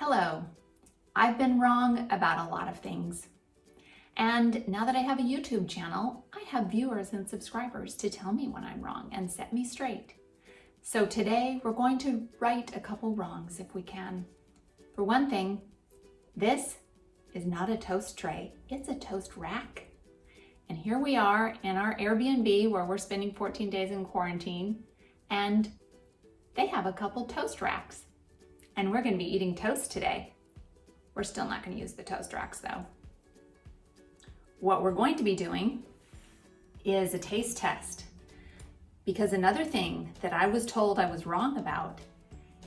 Hello. I've been wrong about a lot of things. And now that I have a YouTube channel, I have viewers and subscribers to tell me when I'm wrong and set me straight. So today we're going to right a couple wrongs if we can. For one thing, this is not a toast tray, it's a toast rack. And here we are in our Airbnb where we're spending 14 days in quarantine, and they have a couple toast racks. And we're going to be eating toast today. We're still not going to use the toast racks though. What we're going to be doing is a taste test. Because another thing that I was told I was wrong about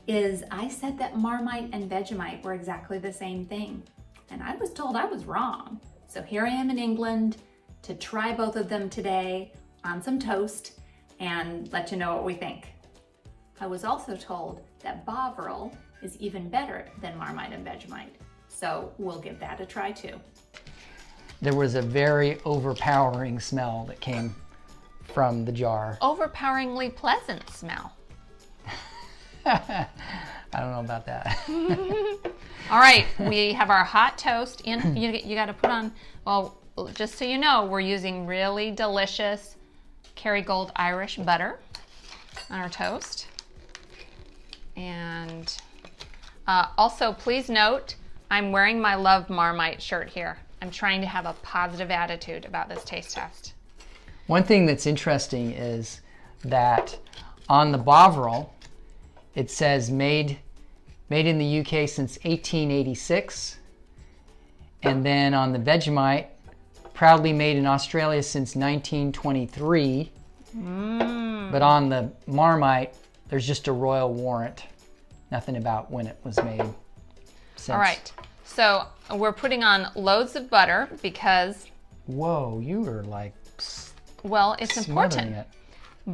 is I said that Marmite and Vegemite were exactly the same thing. And I was told I was wrong. So here I am in England to try both of them today on some toast and let you know what we think. I was also told that Bovril is even better than Marmite and Vegemite. So we'll give that a try too. There was a very overpowering smell that came from the jar. Overpoweringly pleasant smell. I don't know about that. All right, we have our hot toast in. You got to put on, well, just so you know, we're using really delicious Kerrygold Irish butter on our toast. And also, please note, I'm wearing my Love Marmite shirt here. I'm trying to have a positive attitude about this taste test. One thing that's interesting is that on the Bovril, it says made in the UK since 1886. And then on the Vegemite, proudly made in Australia since 1923. But on the Marmite, there's just a royal warrant. Nothing about when it was made. Since. All right, so we're putting on loads of butter because... Whoa, you were like... Well, it's important. It.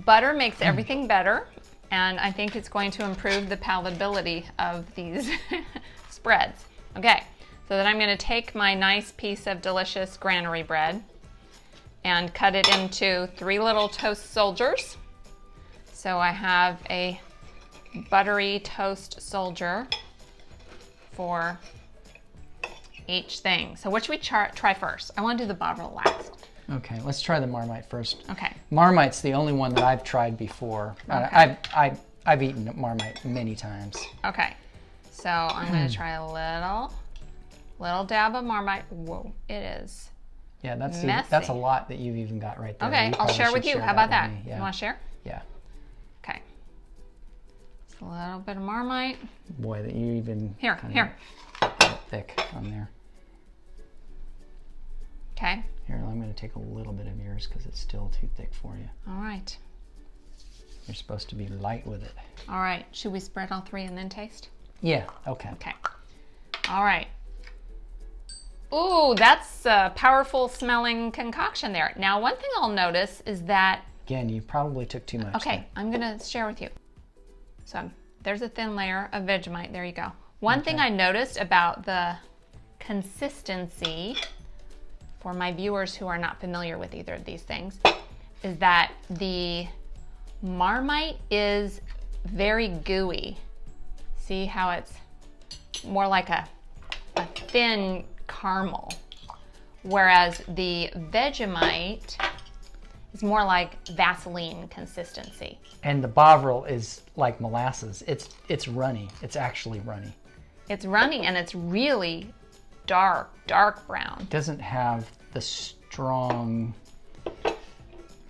Butter makes everything better, and I think it's going to improve the palatability of these spreads. Okay, so then I'm going to take my nice piece of delicious granary bread and cut it into 3 little toast soldiers. So I have a buttery toast soldier for each thing. So which we try first? I want to do the Bovril last. Okay, let's try the Marmite first. Okay. Marmite's the only one that I've tried before. Okay. I've eaten Marmite many times. Okay, so I'm going to try a little dab of Marmite. Whoa, it is. Yeah, that's messy. a lot that you've even got right there. Okay, I'll share with you. How about that? Yeah. You want to share? Yeah. Okay. Just a little bit of Marmite. Boy, that you even Here. thick on there. Okay. Here, I'm going to take a little bit of yours because it's still too thick for you. All right. You're supposed to be light with it. All right. Should we spread all 3 and then taste? Yeah. Okay. Okay. All right. Ooh, that's a powerful smelling concoction there. Now, one thing I'll notice is that... Again, you probably took too much. Okay, I'm going to share with you. So there's a thin layer of Vegemite. There you go. One thing I noticed about the consistency, for my viewers who are not familiar with either of these things, is that the Marmite is very gooey. See how it's more like a thin caramel, whereas the Vegemite is more like Vaseline consistency. And the Bovril is like molasses. It's runny. It's actually runny. It's runny and it's really dark brown. It doesn't have the strong,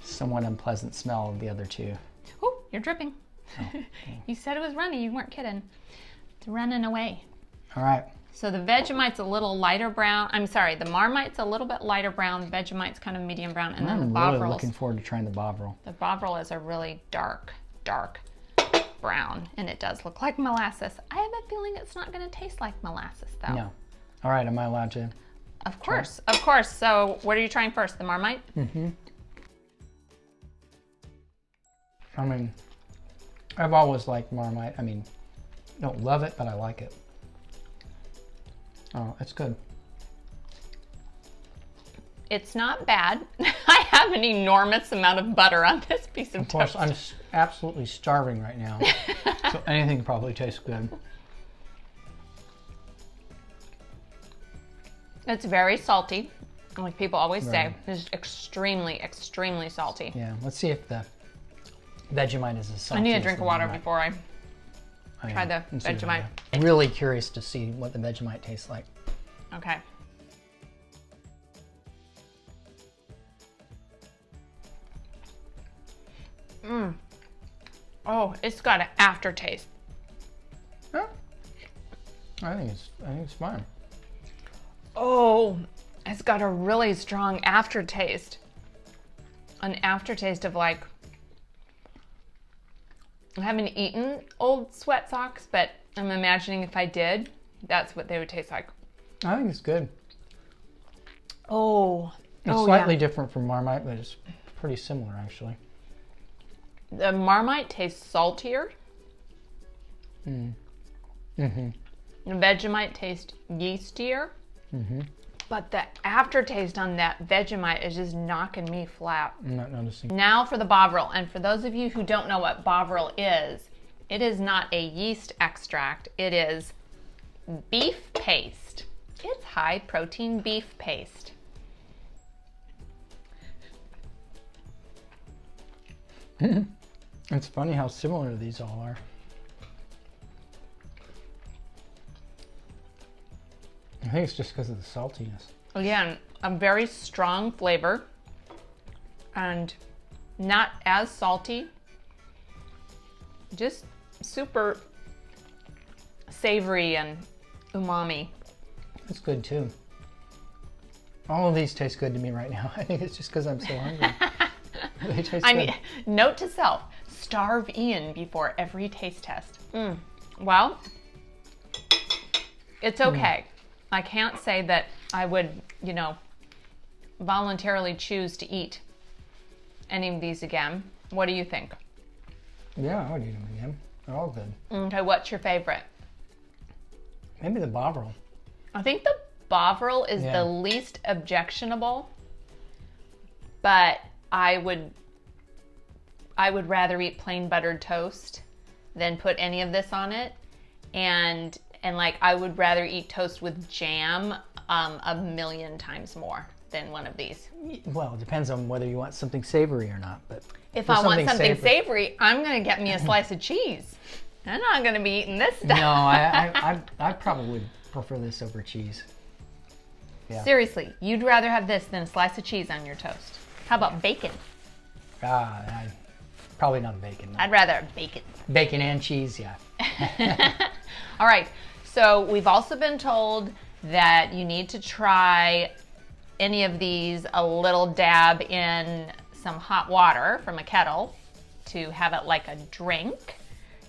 somewhat unpleasant smell of the other two. Oh, you're dripping. Oh, okay. You said it was runny. You weren't kidding. It's running away. All right. So the Vegemite's a little lighter brown. I'm sorry, the Marmite's a little bit lighter brown. Vegemite's kind of medium brown. And then the Bovril's... I'm really looking forward to trying the Bovril. The Bovril is a really dark brown. And it does look like molasses. I have a feeling it's not going to taste like molasses, though. No. All right, am I allowed to? Of course, of course. So what are you trying first, the Marmite? Mm-hmm. I mean, I've always liked Marmite. I mean, don't love it, but I like it. Oh, it's good. It's not bad. I have an enormous amount of butter on this piece of toast. Of course, I'm absolutely starving right now, so anything probably tastes good. It's very salty. Like people always say, Right. it's extremely, extremely salty. Yeah, let's see if the Vegemite is as salty. I need a as drink the of water Marmite. before I Oh, try yeah. the Let's see what I Vegemite. got. Really curious to see what the Vegemite tastes like. Okay. Oh, it's got an aftertaste. Yeah. I think it's fine. Oh, it's got a really strong aftertaste. An aftertaste of like, I haven't eaten old sweat socks, but I'm imagining if I did, that's what they would taste like. I think it's good. Oh, It's slightly different from Marmite, but it's pretty similar actually. The Marmite tastes saltier. Mm-hmm. The Vegemite tastes yeastier. Mm-hmm. But the aftertaste on that Vegemite is just knocking me flat. I'm not noticing. Now for the Bovril. And for those of you who don't know what Bovril is, it is not a yeast extract. It is beef paste. It's high protein beef paste. It's funny how similar these all are. I think it's just because of the saltiness. Again, a very strong flavor and not as salty. Just super savory and umami. It's good too. All of these taste good to me right now. I think it's just because I'm so hungry. They taste good. Note to self, starve Ian before every taste test. Well, it's okay. I can't say that I would, voluntarily choose to eat any of these again. What do you think? Yeah, I would eat them again. They're all good. Okay, what's your favorite? Maybe the Bovril. I think the Bovril is the least objectionable, but I would rather eat plain buttered toast than put any of this on it. And like I would rather eat toast with jam a million times more than one of these. Well, it depends on whether you want something savory or not. But if I want something savory, I'm gonna get me a slice of cheese. I'm not gonna be eating this stuff. No, I probably would prefer this over cheese. Yeah. Seriously, you'd rather have this than a slice of cheese on your toast. How about bacon? Probably not bacon. No. I'd rather have bacon. Bacon and cheese, yeah. All right, so we've also been told that you need to try any of these a little dab in some hot water from a kettle to have it like a drink.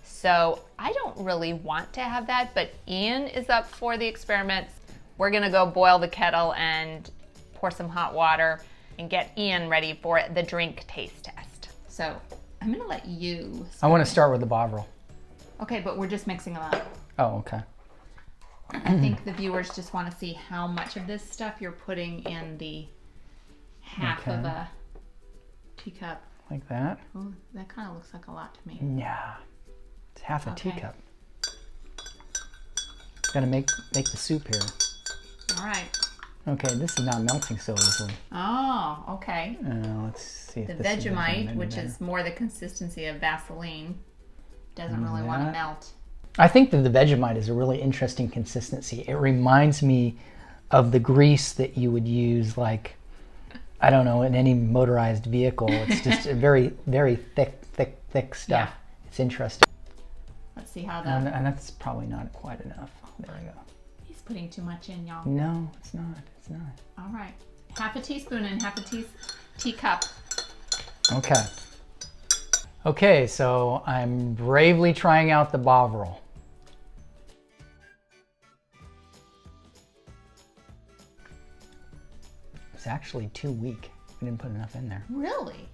So I don't really want to have that, but Ian is up for the experiment. We're gonna go boil the kettle and pour some hot water and get Ian ready for the drink taste test. So I'm gonna let you I want to start with the Bovril. Okay, but we're just mixing them up. Oh, okay. I think the viewers just want to see how much of this stuff you're putting in the half of a teacup. Like that? Oh, that kind of looks like a lot to me. Yeah. It's half a Okay. teacup. Gotta make the soup here. All right. Okay, this is not melting so easily. Oh, okay. Let's see if The this is Vegemite, any which better. is more the consistency of Vaseline, doesn't really want to that. melt. I think that the Vegemite is a really interesting consistency. It reminds me of the grease that you would use, like, I don't know, in any motorized vehicle. It's just a very, very thick stuff. Yeah. It's interesting. Let's see how And that's probably not quite enough. There we go. he's putting too much in, y'all. No, it's not. It's not. All right. Half a teaspoon and half a teacup. Okay. Okay, so I'm bravely trying out the Bovril. It's actually too weak. I didn't put enough in there. Really?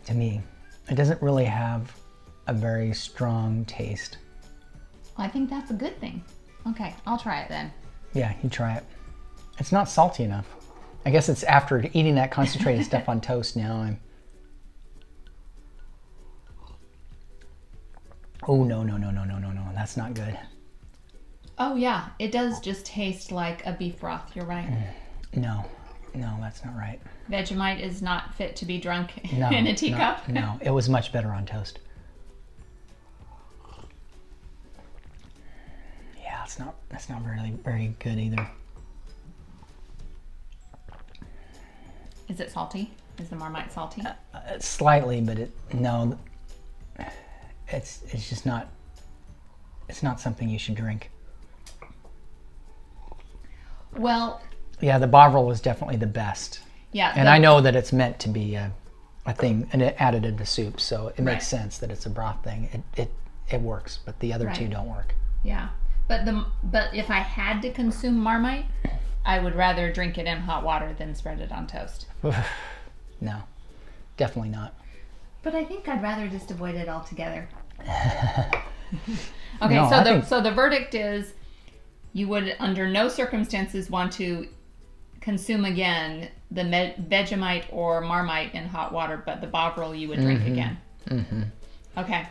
To me, it doesn't really have a very strong taste. Well, I think that's a good thing. Okay, I'll try it then. Yeah, you try it. It's not salty enough. I guess it's after eating that concentrated stuff on toast now. Oh, no. That's not good. Oh yeah, it does just taste like a beef broth. You're right. No, that's not right. Vegemite is not fit to be drunk No, in a teacup. No, it was much better on toast. Yeah, that's not really very good either. Is it salty? Is the Marmite salty? Slightly, but it's just not. It's not something you should drink. Well, Yeah, the Bovril was definitely the best. yeah. And I know that it's meant to be a thing, an additive to soup, so it makes sense that it's a broth thing. It works, but the other two don't work. Yeah, but if I had to consume Marmite, I would rather drink it in hot water than spread it on toast. No, definitely not. But I think I'd rather just avoid it altogether. Okay, No, so the verdict is you would under no circumstances want to consume again the Vegemite or Marmite in hot water, but the Bovril you would drink again. Mm-hmm. Okay.